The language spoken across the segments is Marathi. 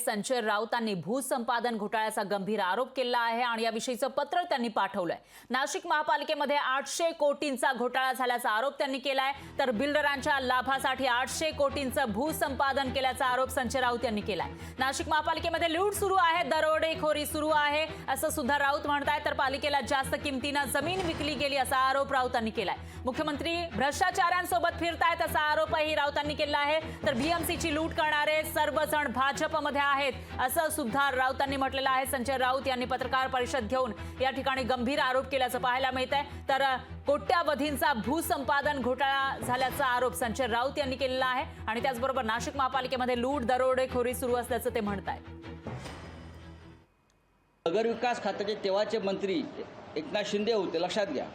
संजय राऊतांनी भूसंपादन घोटाळ्याचा गंभीर आरोप केला आहे आणि याविषयीचं पत्र त्यांनी पाठवलंय। नाशिक महापालिकेमध्ये 800 कोटींचा घोटाळा झाल्याचा आरोप त्यांनी केलाय, तर बिल्डरांच्या लाभासाठी 800 कोटींचं भूसंपादन केल्याचा आरोप संजय राऊत यांनी केलाय। नाशिक महापालिकेमध्ये लूट सुरू आहे, दरोडेखोरी सुरू आहे असं सुद्धा राऊत म्हणतायत, तर पालिकेला जास्त किमतीनं जमीन विकली गेली असा आरोप राऊतांनी केलाय। मुख्यमंत्री भ्रष्टाचाऱ्यांसोबत फिरतायत असा आरोपही राऊतांनी केला आहे, तर बीएमसीची लूट करणारे सर्वजण भाजपमध्ये आहेत असं सुद्धा राऊतांनी म्हटलेलं आहे। संजय राऊत यांनी पत्रकार परिषद घेऊन या ठिकाणी गंभीर आरोप केल्याचं पाहायला मिळतंय, तर कोट्यावधींचा भूसंपादन घोटाळा झाल्याचा आरोप संजय राऊत यांनी केलेला आहे आणि त्याचबरोबर नाशिक महापालिकेमध्ये लूट दरोडेखोरी सुरू असल्याचं ते म्हणतायत। नगरविकास खात्याचे तेव्हाचे मंत्री एकनाथ शिंदे होते, लक्षात घ्या,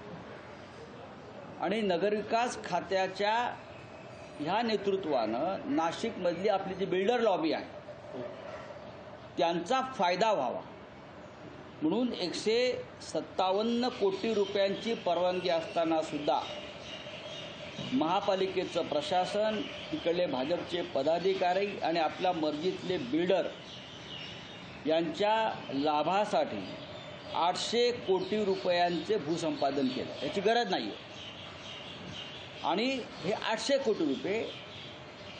आणि नगरविकास खात्याच्या ह्या नेतृत्वानं नाशिकमधली आपली जी बिल्डर लॉबी आहे त्यांचा फायदा व्हावा म्हणून 157 कोटी रुपयांची परवानगी असताना सुद्धा महापालिकेचं प्रशासन, तिकडले भाजपचे पदाधिकारी आणि आपल्या मर्जीतले बिल्डर यांच्या लाभासाठी 800 कोटी रुपयांचे भूसंपादन केलं। याची गरज नाही आहे आणि हे 800 कोटी रुपये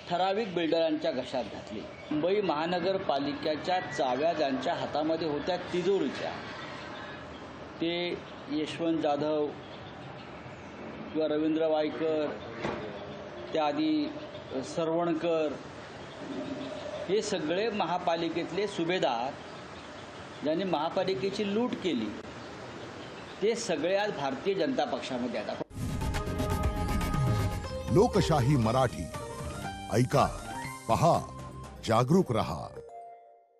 ठराविक बिल्डरांच्या घशात घातले। मुंबई महानगरपालिकेच्या चाव्या ज्यांच्या हातामध्ये होत्या तिजोरीच्या, ते यशवंत जाधव किंवा रवींद्र वायकर, त्याआधी सरवणकर, हे सगळे महापालिकेतले सुभेदार ज्यांनी महापालिकेची लूट केली ते सगळे आज भारतीय जनता पक्षामध्ये आहेत। लोकशाही मराठी ऐका, पहा, जागरूक रहा।